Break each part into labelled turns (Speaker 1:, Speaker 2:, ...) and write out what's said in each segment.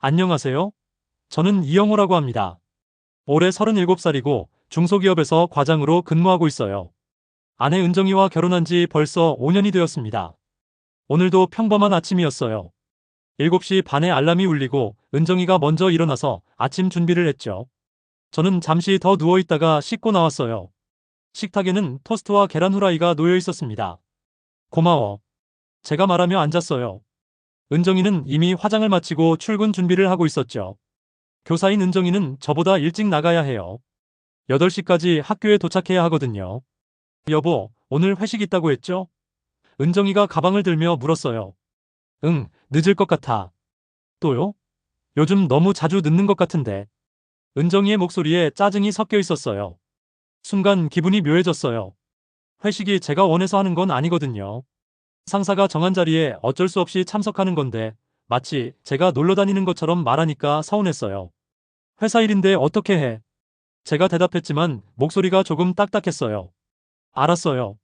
Speaker 1: 안녕하세요. 저는 이영호라고 합니다. 올해 37살이고 중소기업에서 과장으로 근무하고 있어요. 아내 은정이와 결혼한 지 벌써 5년이 되었습니다. 오늘도 평범한 아침이었어요. 7시 반에 알람이 울리고 은정이가 먼저 일어나서 아침 준비를 했죠. 저는 잠시 더 누워있다가 씻고 나왔어요. 식탁에는 토스트와 계란 후라이가 놓여 있었습니다. 고마워. 제가 말하며 앉았어요. 은정이는 이미 화장을 마치고 출근 준비를 하고 있었죠. 교사인 은정이는 저보다 일찍 나가야 해요. 8시까지 학교에 도착해야 하거든요. 여보, 오늘 회식 있다고 했죠? 은정이가 가방을 들며 물었어요. 응, 늦을 것 같아. 또요? 요즘 너무 자주 늦는 것 같은데. 은정이의 목소리에 짜증이 섞여 있었어요. 순간 기분이 묘해졌어요. 회식이 제가 원해서 하는 건 아니거든요. 상사가 정한 자리에 어쩔 수 없이 참석하는 건데, 마치 제가 놀러 다니는 것처럼 말하니까 서운했어요. 회사 일인데 어떻게 해? 제가 대답했지만 목소리가 조금 딱딱했어요. 알았어요.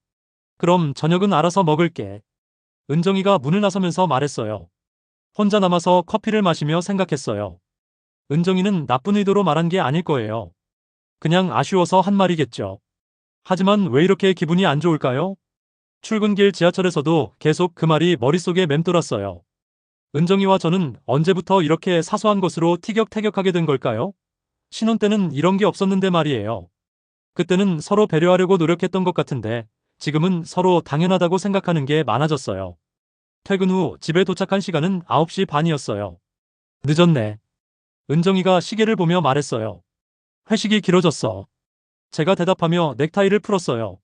Speaker 1: 그럼 저녁은 알아서 먹을게. 은정이가 문을 나서면서 말했어요. 혼자 남아서 커피를 마시며 생각했어요. 은정이는 나쁜 의도로 말한 게 아닐 거예요. 그냥 아쉬워서 한 말이겠죠. 하지만 왜 이렇게 기분이 안 좋을까요? 출근길 지하철에서도 계속 그 말이 머릿속에 맴돌았어요. 은정이와 저는 언제부터 이렇게 사소한 것으로 티격태격하게 된 걸까요? 신혼 때는 이런 게 없었는데 말이에요. 그때는 서로 배려하려고 노력했던 것 같은데 지금은 서로 당연하다고 생각하는 게 많아졌어요. 퇴근 후 집에 도착한 시간은 9시 반이었어요. 늦었네. 은정이가 시계를 보며 말했어요. 회식이 길어졌어. 제가 대답하며 넥타이를 풀었어요.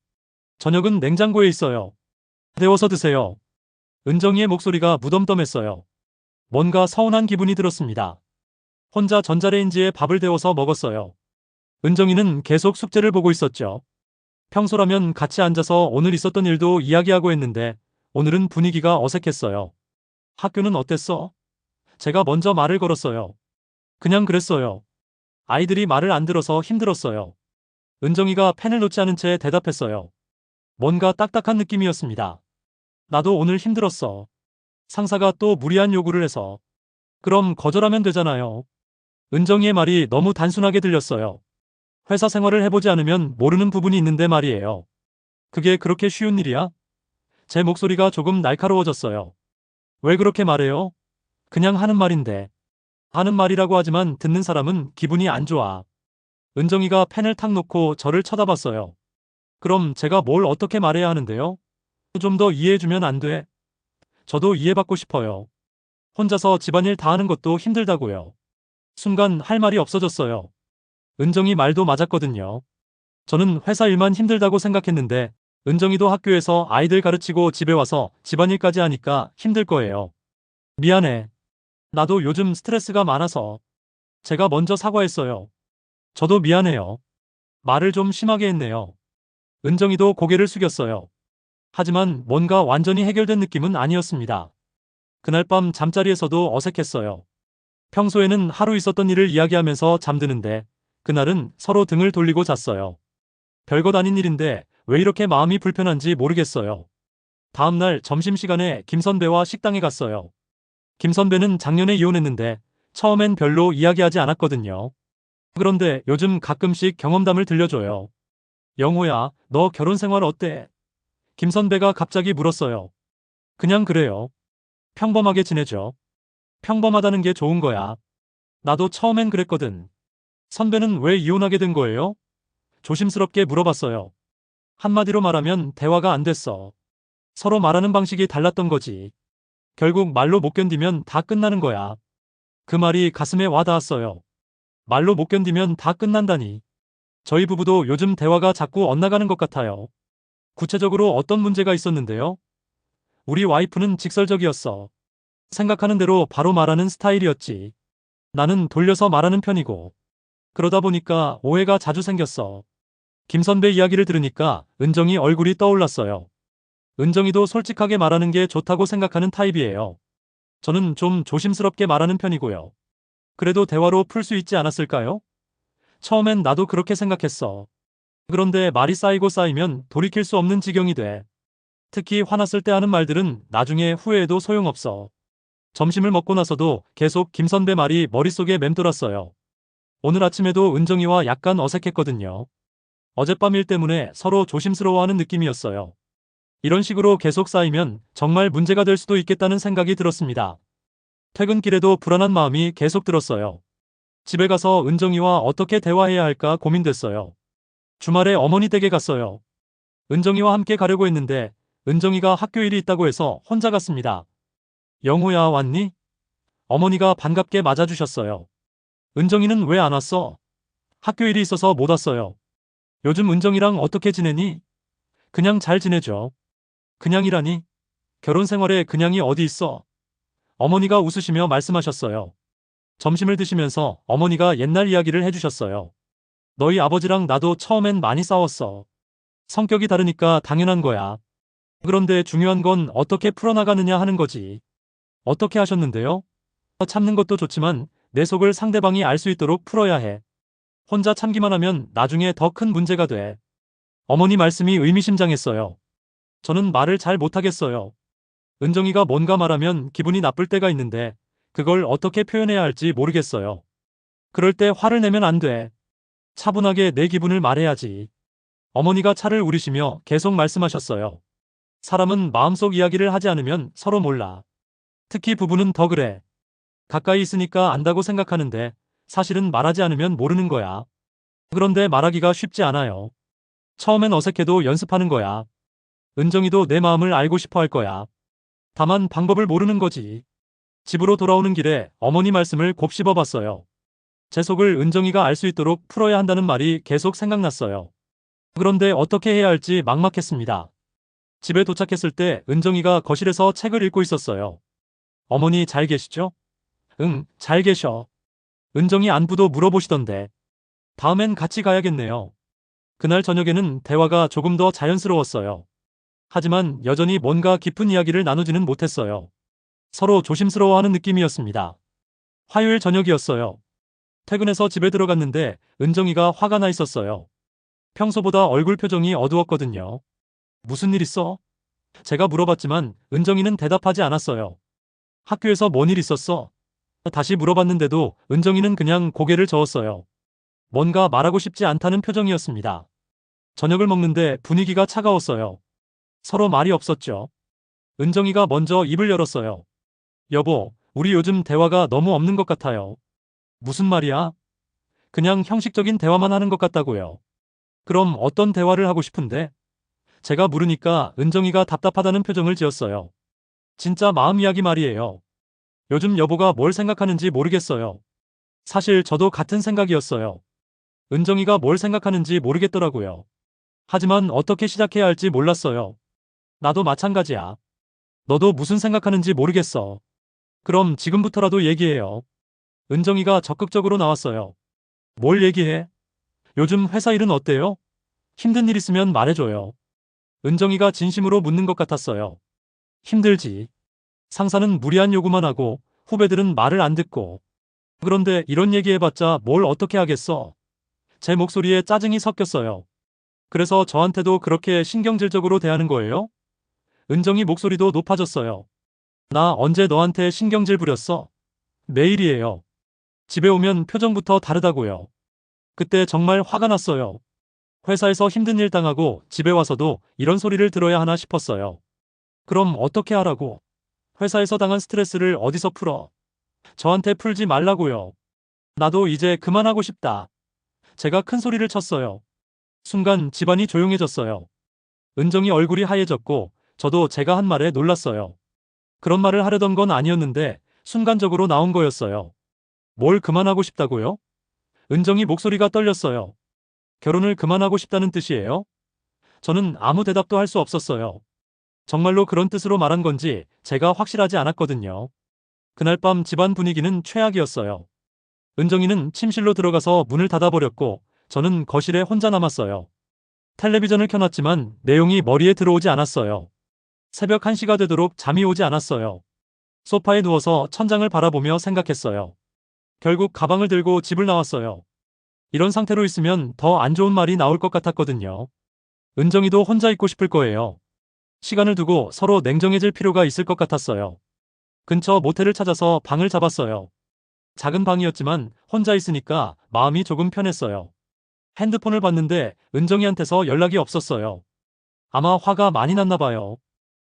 Speaker 1: 저녁은 냉장고에 있어요. 데워서 드세요. 은정이의 목소리가 무덤덤했어요. 뭔가 서운한 기분이 들었습니다. 혼자 전자레인지에 밥을 데워서 먹었어요. 은정이는 계속 숙제를 보고 있었죠. 평소라면 같이 앉아서 오늘 있었던 일도 이야기하고 했는데 오늘은 분위기가 어색했어요. 학교는 어땠어? 제가 먼저 말을 걸었어요. 그냥 그랬어요. 아이들이 말을 안 들어서 힘들었어요. 은정이가 펜을 놓지 않은 채 대답했어요. 뭔가 딱딱한 느낌이었습니다. 나도 오늘 힘들었어. 상사가 또 무리한 요구를 해서. 그럼 거절하면 되잖아요. 은정이의 말이 너무 단순하게 들렸어요. 회사 생활을 해보지 않으면 모르는 부분이 있는데 말이에요. 그게 그렇게 쉬운 일이야? 제 목소리가 조금 날카로워졌어요. 왜 그렇게 말해요? 그냥 하는 말인데. 하는 말이라고 하지만 듣는 사람은 기분이 안 좋아. 은정이가 펜을 탁 놓고 저를 쳐다봤어요. 그럼 제가 뭘 어떻게 말해야 하는데요? 좀 더 이해해주면 안 돼? 저도 이해받고 싶어요. 혼자서 집안일 다 하는 것도 힘들다고요. 순간 할 말이 없어졌어요. 은정이 말도 맞았거든요. 저는 회사 일만 힘들다고 생각했는데 은정이도 학교에서 아이들 가르치고 집에 와서 집안일까지 하니까 힘들 거예요. 미안해. 나도 요즘 스트레스가 많아서. 제가 먼저 사과했어요. 저도 미안해요. 말을 좀 심하게 했네요. 은정이도 고개를 숙였어요. 하지만 뭔가 완전히 해결된 느낌은 아니었습니다. 그날 밤 잠자리에서도 어색했어요. 평소에는 하루 있었던 일을 이야기하면서 잠드는데 그날은 서로 등을 돌리고 잤어요. 별것 아닌 일인데 왜 이렇게 마음이 불편한지 모르겠어요. 다음날 점심시간에 김 선배와 식당에 갔어요. 김 선배는 작년에 이혼했는데 처음엔 별로 이야기하지 않았거든요. 그런데 요즘 가끔씩 경험담을 들려줘요. 영호야, 너 결혼 생활 어때? 김 선배가 갑자기 물었어요. 그냥 그래요. 평범하게 지내죠. 평범하다는 게 좋은 거야. 나도 처음엔 그랬거든. 선배는 왜 이혼하게 된 거예요? 조심스럽게 물어봤어요. 한마디로 말하면 대화가 안 됐어. 서로 말하는 방식이 달랐던 거지. 결국 말로 못 견디면 다 끝나는 거야. 그 말이 가슴에 와 닿았어요. 말로 못 견디면 다 끝난다니. 저희 부부도 요즘 대화가 자꾸 엇나가는 것 같아요. 구체적으로 어떤 문제가 있었는데요? 우리 와이프는 직설적이었어. 생각하는 대로 바로 말하는 스타일이었지. 나는 돌려서 말하는 편이고. 그러다 보니까 오해가 자주 생겼어. 김 선배 이야기를 들으니까 은정이 얼굴이 떠올랐어요. 은정이도 솔직하게 말하는 게 좋다고 생각하는 타입이에요. 저는 좀 조심스럽게 말하는 편이고요. 그래도 대화로 풀 수 있지 않았을까요? 처음엔 나도 그렇게 생각했어. 그런데 말이 쌓이고 쌓이면 돌이킬 수 없는 지경이 돼. 특히 화났을 때 하는 말들은 나중에 후회해도 소용없어. 점심을 먹고 나서도 계속 김 선배 말이 머릿속에 맴돌았어요. 오늘 아침에도 은정이와 약간 어색했거든요. 어젯밤 일 때문에 서로 조심스러워하는 느낌이었어요. 이런 식으로 계속 쌓이면 정말 문제가 될 수도 있겠다는 생각이 들었습니다. 퇴근길에도 불안한 마음이 계속 들었어요. 집에 가서 은정이와 어떻게 대화해야 할까 고민됐어요. 주말에 어머니 댁에 갔어요. 은정이와 함께 가려고 했는데 은정이가 학교 일이 있다고 해서 혼자 갔습니다. 영호야, 왔니? 어머니가 반갑게 맞아주셨어요. 은정이는 왜 안 왔어? 학교 일이 있어서 못 왔어요. 요즘 은정이랑 어떻게 지내니? 그냥 잘 지내죠. 그냥이라니? 결혼 생활에 그냥이 어디 있어? 어머니가 웃으시며 말씀하셨어요. 점심을 드시면서 어머니가 옛날 이야기를 해주셨어요. 너희 아버지랑 나도 처음엔 많이 싸웠어. 성격이 다르니까 당연한 거야. 그런데 중요한 건 어떻게 풀어나가느냐 하는 거지. 어떻게 하셨는데요? 참는 것도 좋지만 내 속을 상대방이 알 수 있도록 풀어야 해. 혼자 참기만 하면 나중에 더 큰 문제가 돼. 어머니 말씀이 의미심장했어요. 저는 말을 잘 못하겠어요. 은정이가 뭔가 말하면 기분이 나쁠 때가 있는데 그걸 어떻게 표현해야 할지 모르겠어요. 그럴 때 화를 내면 안 돼. 차분하게 내 기분을 말해야지. 어머니가 차를 우리시며 계속 말씀하셨어요. 사람은 마음속 이야기를 하지 않으면 서로 몰라. 특히 부부는 더 그래. 가까이 있으니까 안다고 생각하는데 사실은 말하지 않으면 모르는 거야. 그런데 말하기가 쉽지 않아요. 처음엔 어색해도 연습하는 거야. 은정이도 내 마음을 알고 싶어 할 거야. 다만 방법을 모르는 거지. 집으로 돌아오는 길에 어머니 말씀을 곱씹어 봤어요. 제 속을 은정이가 알 수 있도록 풀어야 한다는 말이 계속 생각났어요. 그런데 어떻게 해야 할지 막막했습니다. 집에 도착했을 때 은정이가 거실에서 책을 읽고 있었어요. 어머니 잘 계시죠? 응, 잘 계셔. 은정이 안부도 물어보시던데. 다음엔 같이 가야겠네요. 그날 저녁에는 대화가 조금 더 자연스러웠어요. 하지만 여전히 뭔가 깊은 이야기를 나누지는 못했어요. 서로 조심스러워하는 느낌이었습니다. 화요일 저녁이었어요. 퇴근해서 집에 들어갔는데 은정이가 화가 나 있었어요. 평소보다 얼굴 표정이 어두웠거든요. 무슨 일 있어? 제가 물어봤지만 은정이는 대답하지 않았어요. 학교에서 뭔 일 있었어? 다시 물어봤는데도 은정이는 그냥 고개를 저었어요. 뭔가 말하고 싶지 않다는 표정이었습니다. 저녁을 먹는데 분위기가 차가웠어요. 서로 말이 없었죠. 은정이가 먼저 입을 열었어요. 여보, 우리 요즘 대화가 너무 없는 것 같아요. 무슨 말이야? 그냥 형식적인 대화만 하는 것 같다고요. 그럼 어떤 대화를 하고 싶은데? 제가 물으니까 은정이가 답답하다는 표정을 지었어요. 진짜 마음 이야기 말이에요. 요즘 여보가 뭘 생각하는지 모르겠어요. 사실 저도 같은 생각이었어요. 은정이가 뭘 생각하는지 모르겠더라고요. 하지만 어떻게 시작해야 할지 몰랐어요. 나도 마찬가지야. 너도 무슨 생각하는지 모르겠어. 그럼 지금부터라도 얘기해요. 은정이가 적극적으로 나왔어요. 뭘 얘기해? 요즘 회사 일은 어때요? 힘든 일 있으면 말해줘요. 은정이가 진심으로 묻는 것 같았어요. 힘들지. 상사는 무리한 요구만 하고 후배들은 말을 안 듣고. 그런데 이런 얘기해봤자 뭘 어떻게 하겠어? 제 목소리에 짜증이 섞였어요. 그래서 저한테도 그렇게 신경질적으로 대하는 거예요? 은정이 목소리도 높아졌어요. 나 언제 너한테 신경질 부렸어? 매일이에요. 집에 오면 표정부터 다르다고요. 그때 정말 화가 났어요. 회사에서 힘든 일 당하고 집에 와서도 이런 소리를 들어야 하나 싶었어요. 그럼 어떻게 하라고? 회사에서 당한 스트레스를 어디서 풀어? 저한테 풀지 말라고요. 나도 이제 그만하고 싶다. 제가 큰 소리를 쳤어요. 순간 집안이 조용해졌어요. 은정이 얼굴이 하얘졌고 저도 제가 한 말에 놀랐어요. 그런 말을 하려던 건 아니었는데 순간적으로 나온 거였어요. 뭘 그만하고 싶다고요? 은정이 목소리가 떨렸어요. 결혼을 그만하고 싶다는 뜻이에요? 저는 아무 대답도 할 수 없었어요. 정말로 그런 뜻으로 말한 건지 제가 확실하지 않았거든요. 그날 밤 집안 분위기는 최악이었어요. 은정이는 침실로 들어가서 문을 닫아버렸고 저는 거실에 혼자 남았어요. 텔레비전을 켜놨지만 내용이 머리에 들어오지 않았어요. 새벽 1시가 되도록 잠이 오지 않았어요. 소파에 누워서 천장을 바라보며 생각했어요. 결국 가방을 들고 집을 나왔어요. 이런 상태로 있으면 더 안 좋은 말이 나올 것 같았거든요. 은정이도 혼자 있고 싶을 거예요. 시간을 두고 서로 냉정해질 필요가 있을 것 같았어요. 근처 모텔을 찾아서 방을 잡았어요. 작은 방이었지만 혼자 있으니까 마음이 조금 편했어요. 핸드폰을 봤는데 은정이한테서 연락이 없었어요. 아마 화가 많이 났나 봐요.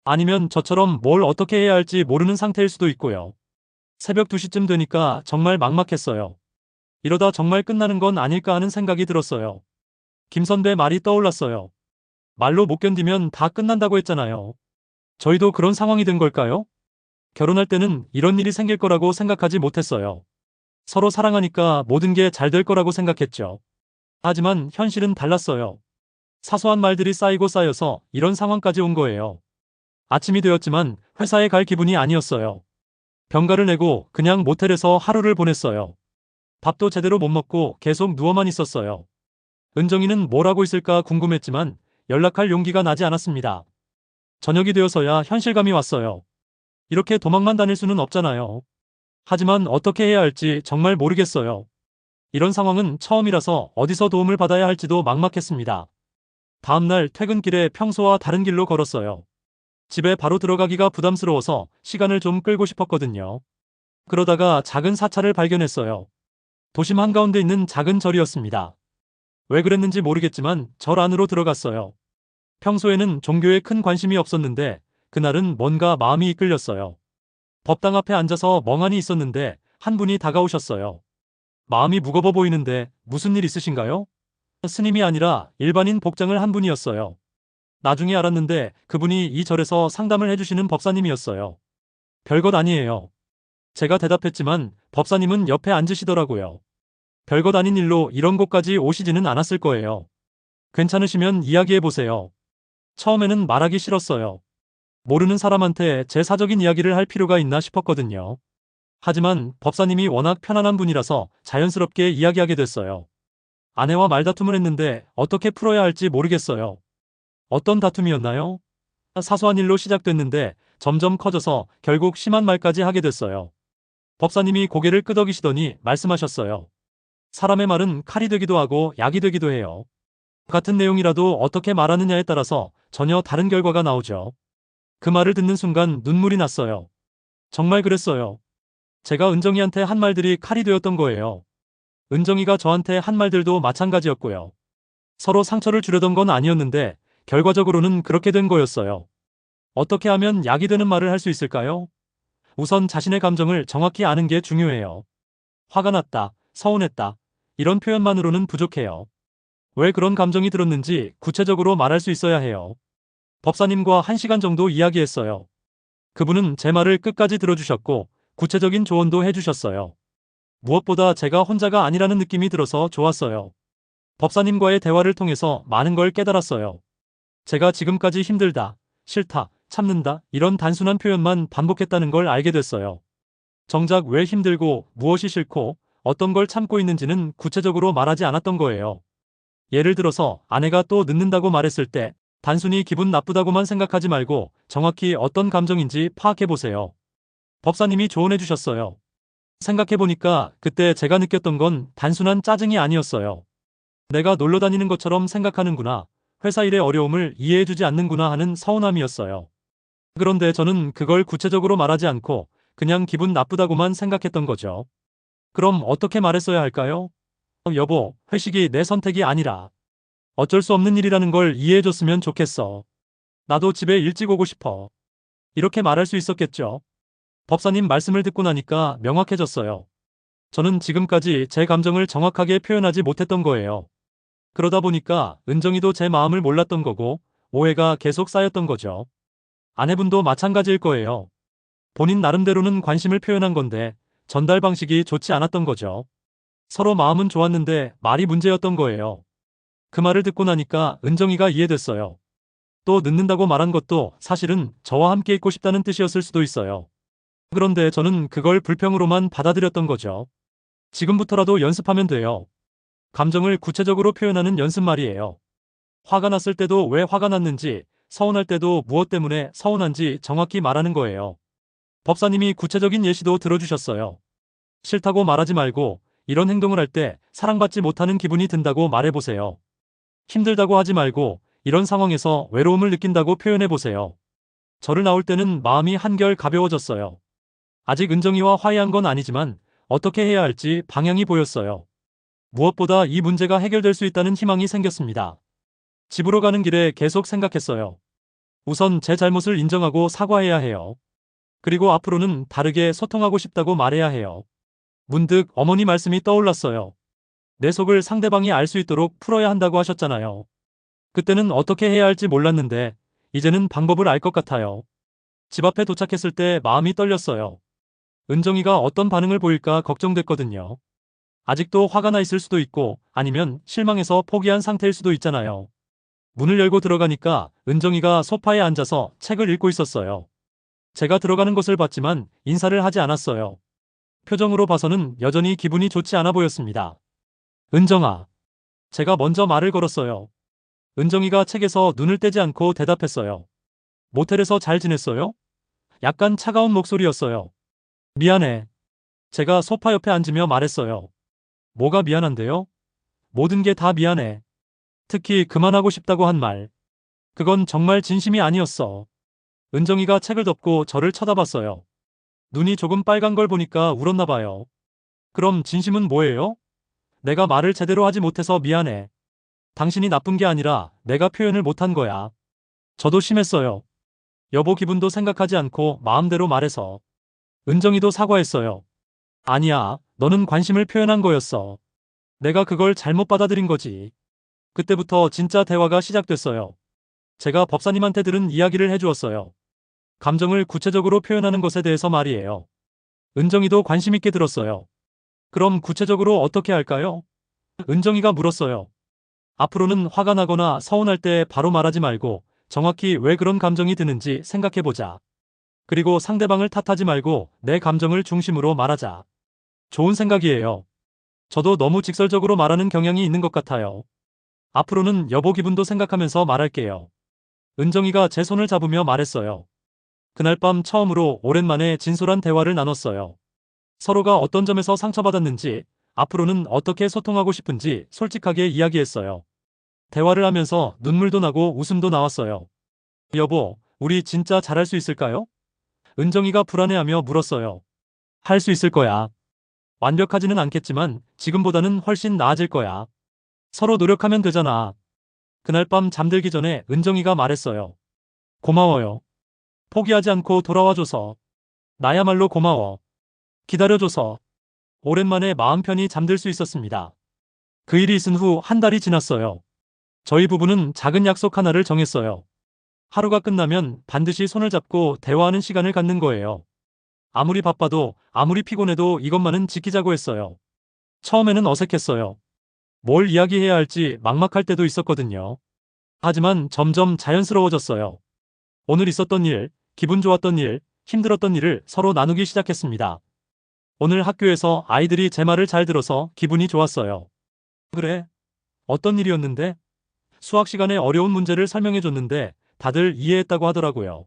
Speaker 1: 아니면 저처럼 뭘 어떻게 해야 할지 모르는 상태일 수도 있고요. 새벽 2시쯤 되니까 정말 막막했어요. 이러다 정말 끝나는 건 아닐까 하는 생각이 들었어요. 김 선배 말이 떠올랐어요. 말로 못 견디면 다 끝난다고 했잖아요. 저희도 그런 상황이 된 걸까요? 결혼할 때는 이런 일이 생길 거라고 생각하지 못했어요. 서로 사랑하니까 모든 게 잘 될 거라고 생각했죠. 하지만 현실은 달랐어요. 사소한 말들이 쌓이고 쌓여서 이런 상황까지 온 거예요. 아침이 되었지만 회사에 갈 기분이 아니었어요. 병가를 내고 그냥 모텔에서 하루를 보냈어요. 밥도 제대로 못 먹고 계속 누워만 있었어요. 은정이는 뭘 하고 있을까 궁금했지만 연락할 용기가 나지 않았습니다. 저녁이 되어서야 현실감이 왔어요. 이렇게 도망만 다닐 수는 없잖아요. 하지만 어떻게 해야 할지 정말 모르겠어요. 이런 상황은 처음이라서 어디서 도움을 받아야 할지도 막막했습니다. 다음날 퇴근길에 평소와 다른 길로 걸었어요. 집에 바로 들어가기가 부담스러워서 시간을 좀 끌고 싶었거든요. 그러다가 작은 사찰을 발견했어요. 도심 한가운데 있는 작은 절이었습니다. 왜 그랬는지 모르겠지만 절 안으로 들어갔어요. 평소에는 종교에 큰 관심이 없었는데 그날은 뭔가 마음이 이끌렸어요. 법당 앞에 앉아서 멍하니 있었는데 한 분이 다가오셨어요. 마음이 무거워 보이는데 무슨 일 있으신가요? 스님이 아니라 일반인 복장을 한 분이었어요. 나중에 알았는데 그분이 이 절에서 상담을 해주시는 법사님이었어요. 별것 아니에요. 제가 대답했지만 법사님은 옆에 앉으시더라고요. 별것 아닌 일로 이런 곳까지 오시지는 않았을 거예요. 괜찮으시면 이야기해보세요. 처음에는 말하기 싫었어요. 모르는 사람한테 제 사적인 이야기를 할 필요가 있나 싶었거든요. 하지만 법사님이 워낙 편안한 분이라서 자연스럽게 이야기하게 됐어요. 아내와 말다툼을 했는데 어떻게 풀어야 할지 모르겠어요. 어떤 다툼이었나요? 사소한 일로 시작됐는데 점점 커져서 결국 심한 말까지 하게 됐어요. 법사님이 고개를 끄덕이시더니 말씀하셨어요. 사람의 말은 칼이 되기도 하고 약이 되기도 해요. 같은 내용이라도 어떻게 말하느냐에 따라서 전혀 다른 결과가 나오죠. 그 말을 듣는 순간 눈물이 났어요. 정말 그랬어요. 제가 은정이한테 한 말들이 칼이 되었던 거예요. 은정이가 저한테 한 말들도 마찬가지였고요. 서로 상처를 주려던 건 아니었는데 결과적으로는 그렇게 된 거였어요. 어떻게 하면 약이 되는 말을 할 수 있을까요? 우선 자신의 감정을 정확히 아는 게 중요해요. 화가 났다, 서운했다. 이런 표현만으로는 부족해요. 왜 그런 감정이 들었는지 구체적으로 말할 수 있어야 해요. 법사님과 1시간 정도 이야기했어요. 그분은 제 말을 끝까지 들어주셨고 구체적인 조언도 해주셨어요. 무엇보다 제가 혼자가 아니라는 느낌이 들어서 좋았어요. 법사님과의 대화를 통해서 많은 걸 깨달았어요. 제가 지금까지 힘들다, 싫다, 참는다 이런 단순한 표현만 반복했다는 걸 알게 됐어요. 정작 왜 힘들고 무엇이 싫고 어떤 걸 참고 있는지는 구체적으로 말하지 않았던 거예요. 예를 들어서 아내가 또 늦는다고 말했을 때 단순히 기분 나쁘다고만 생각하지 말고 정확히 어떤 감정인지 파악해보세요. 법사님이 조언해 주셨어요. 생각해보니까 그때 제가 느꼈던 건 단순한 짜증이 아니었어요. 내가 놀러 다니는 것처럼 생각하는구나. 회사 일의 어려움을 이해해주지 않는구나 하는 서운함이었어요. 그런데 저는 그걸 구체적으로 말하지 않고 그냥 기분 나쁘다고만 생각했던 거죠. 그럼 어떻게 말했어야 할까요? 여보, 회식이 내 선택이 아니라 어쩔 수 없는 일이라는 걸 이해해줬으면 좋겠어. 나도 집에 일찍 오고 싶어. 이렇게 말할 수 있었겠죠. 법사님 말씀을 듣고 나니까 명확해졌어요. 저는 지금까지 제 감정을 정확하게 표현하지 못했던 거예요. 그러다 보니까 은정이도 제 마음을 몰랐던 거고 오해가 계속 쌓였던 거죠. 아내분도 마찬가지일 거예요. 본인 나름대로는 관심을 표현한 건데 전달 방식이 좋지 않았던 거죠. 서로 마음은 좋았는데 말이 문제였던 거예요. 그 말을 듣고 나니까 은정이가 이해됐어요. 또 늦는다고 말한 것도 사실은 저와 함께 있고 싶다는 뜻이었을 수도 있어요. 그런데 저는 그걸 불평으로만 받아들였던 거죠. 지금부터라도 연습하면 돼요. 감정을 구체적으로 표현하는 연습 말이에요. 화가 났을 때도 왜 화가 났는지, 서운할 때도 무엇 때문에 서운한지 정확히 말하는 거예요. 법사님이 구체적인 예시도 들어주셨어요. 싫다고 말하지 말고 이런 행동을 할 때 사랑받지 못하는 기분이 든다고 말해보세요. 힘들다고 하지 말고 이런 상황에서 외로움을 느낀다고 표현해보세요. 절을 나올 때는 마음이 한결 가벼워졌어요. 아직 은정이와 화해한 건 아니지만 어떻게 해야 할지 방향이 보였어요. 무엇보다 이 문제가 해결될 수 있다는 희망이 생겼습니다. 집으로 가는 길에 계속 생각했어요. 우선 제 잘못을 인정하고 사과해야 해요. 그리고 앞으로는 다르게 소통하고 싶다고 말해야 해요. 문득 어머니 말씀이 떠올랐어요. 내 속을 상대방이 알 수 있도록 풀어야 한다고 하셨잖아요. 그때는 어떻게 해야 할지 몰랐는데 이제는 방법을 알 것 같아요. 집 앞에 도착했을 때 마음이 떨렸어요. 은정이가 어떤 반응을 보일까 걱정됐거든요. 아직도 화가 나 있을 수도 있고 아니면 실망해서 포기한 상태일 수도 있잖아요. 문을 열고 들어가니까 은정이가 소파에 앉아서 책을 읽고 있었어요. 제가 들어가는 것을 봤지만 인사를 하지 않았어요. 표정으로 봐서는 여전히 기분이 좋지 않아 보였습니다. 은정아. 제가 먼저 말을 걸었어요. 은정이가 책에서 눈을 떼지 않고 대답했어요. 모텔에서 잘 지냈어요? 약간 차가운 목소리였어요. 미안해. 제가 소파 옆에 앉으며 말했어요. 뭐가 미안한데요? 모든 게 다 미안해. 특히 그만하고 싶다고 한 말. 그건 정말 진심이 아니었어. 은정이가 책을 덮고 저를 쳐다봤어요. 눈이 조금 빨간 걸 보니까 울었나 봐요. 그럼 진심은 뭐예요? 내가 말을 제대로 하지 못해서 미안해. 당신이 나쁜 게 아니라 내가 표현을 못한 거야. 저도 심했어요. 여보 기분도 생각하지 않고 마음대로 말해서. 은정이도 사과했어요. 아니야, 너는 관심을 표현한 거였어. 내가 그걸 잘못 받아들인 거지. 그때부터 진짜 대화가 시작됐어요. 제가 법사님한테 들은 이야기를 해주었어요. 감정을 구체적으로 표현하는 것에 대해서 말이에요. 은정이도 관심 있게 들었어요. 그럼 구체적으로 어떻게 할까요? 은정이가 물었어요. 앞으로는 화가 나거나 서운할 때 바로 말하지 말고 정확히 왜 그런 감정이 드는지 생각해보자. 그리고 상대방을 탓하지 말고 내 감정을 중심으로 말하자. 좋은 생각이에요. 저도 너무 직설적으로 말하는 경향이 있는 것 같아요. 앞으로는 여보 기분도 생각하면서 말할게요. 은정이가 제 손을 잡으며 말했어요. 그날 밤 처음으로 오랜만에 진솔한 대화를 나눴어요. 서로가 어떤 점에서 상처받았는지, 앞으로는 어떻게 소통하고 싶은지 솔직하게 이야기했어요. 대화를 하면서 눈물도 나고 웃음도 나왔어요. 여보, 우리 진짜 잘할 수 있을까요? 은정이가 불안해하며 물었어요. 할 수 있을 거야. 완벽하지는 않겠지만 지금보다는 훨씬 나아질 거야. 서로 노력하면 되잖아. 그날 밤 잠들기 전에 은정이가 말했어요. 고마워요. 포기하지 않고 돌아와줘서. 나야말로 고마워. 기다려줘서. 오랜만에 마음 편히 잠들 수 있었습니다. 그 일이 있은 후 한 달이 지났어요. 저희 부부는 작은 약속 하나를 정했어요. 하루가 끝나면 반드시 손을 잡고 대화하는 시간을 갖는 거예요. 아무리 바빠도 아무리 피곤해도 이것만은 지키자고 했어요. 처음에는 어색했어요. 뭘 이야기해야 할지 막막할 때도 있었거든요. 하지만 점점 자연스러워졌어요. 오늘 있었던 일, 기분 좋았던 일, 힘들었던 일을 서로 나누기 시작했습니다. 오늘 학교에서 아이들이 제 말을 잘 들어서 기분이 좋았어요. 그래? 어떤 일이었는데? 수학 시간에 어려운 문제를 설명해 줬는데 다들 이해했다고 하더라고요.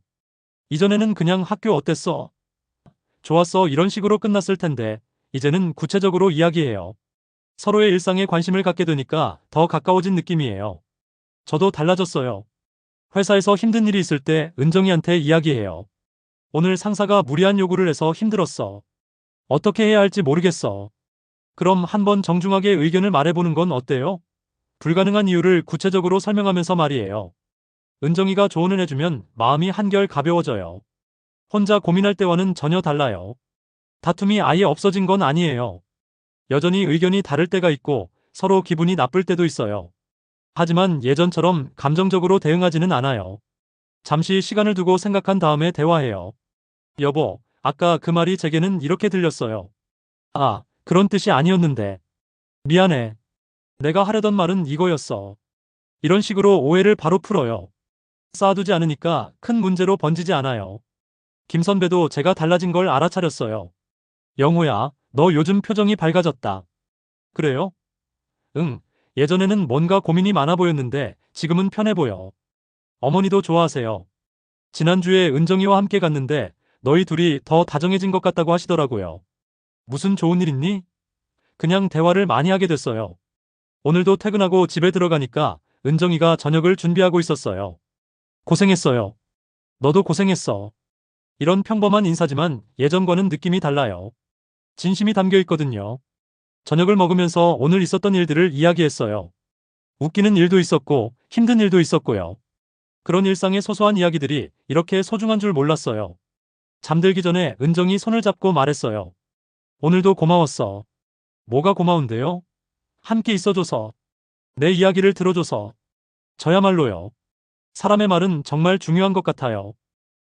Speaker 1: 이전에는 그냥 학교 어땠어? 좋았어 이런 식으로 끝났을 텐데 이제는 구체적으로 이야기해요. 서로의 일상에 관심을 갖게 되니까 더 가까워진 느낌이에요. 저도 달라졌어요. 회사에서 힘든 일이 있을 때 은정이한테 이야기해요. 오늘 상사가 무리한 요구를 해서 힘들었어. 어떻게 해야 할지 모르겠어. 그럼 한번 정중하게 의견을 말해보는 건 어때요? 불가능한 이유를 구체적으로 설명하면서 말이에요. 은정이가 조언을 해주면 마음이 한결 가벼워져요. 혼자 고민할 때와는 전혀 달라요. 다툼이 아예 없어진 건 아니에요. 여전히 의견이 다를 때가 있고 서로 기분이 나쁠 때도 있어요. 하지만 예전처럼 감정적으로 대응하지는 않아요. 잠시 시간을 두고 생각한 다음에 대화해요. 여보, 아까 그 말이 제게는 이렇게 들렸어요. 아, 그런 뜻이 아니었는데. 미안해. 내가 하려던 말은 이거였어. 이런 식으로 오해를 바로 풀어요. 쌓아두지 않으니까 큰 문제로 번지지 않아요. 김 선배도 제가 달라진 걸 알아차렸어요. 영호야, 너 요즘 표정이 밝아졌다. 그래요? 응, 예전에는 뭔가 고민이 많아 보였는데 지금은 편해 보여. 어머니도 좋아하세요. 지난주에 은정이와 함께 갔는데 너희 둘이 더 다정해진 것 같다고 하시더라고요. 무슨 좋은 일 있니? 그냥 대화를 많이 하게 됐어요. 오늘도 퇴근하고 집에 들어가니까 은정이가 저녁을 준비하고 있었어요. 고생했어요. 너도 고생했어. 이런 평범한 인사지만 예전과는 느낌이 달라요. 진심이 담겨 있거든요. 저녁을 먹으면서 오늘 있었던 일들을 이야기했어요. 웃기는 일도 있었고 힘든 일도 있었고요. 그런 일상의 소소한 이야기들이 이렇게 소중한 줄 몰랐어요. 잠들기 전에 은정이 손을 잡고 말했어요. 오늘도 고마웠어. 뭐가 고마운데요? 함께 있어줘서. 내 이야기를 들어줘서. 저야말로요. 사람의 말은 정말 중요한 것 같아요.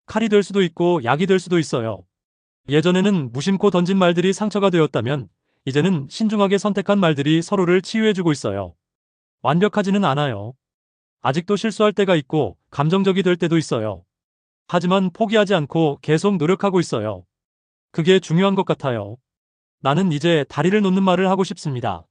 Speaker 1: 칼이 될 수도 있고 약이 될 수도 있어요. 예전에는 무심코 던진 말들이 상처가 되었다면 이제는 신중하게 선택한 말들이 서로를 치유해주고 있어요. 완벽하지는 않아요. 아직도 실수할 때가 있고 감정적이 될 때도 있어요. 하지만 포기하지 않고 계속 노력하고 있어요. 그게 중요한 것 같아요. 나는 이제 다리를 놓는 말을 하고 싶습니다.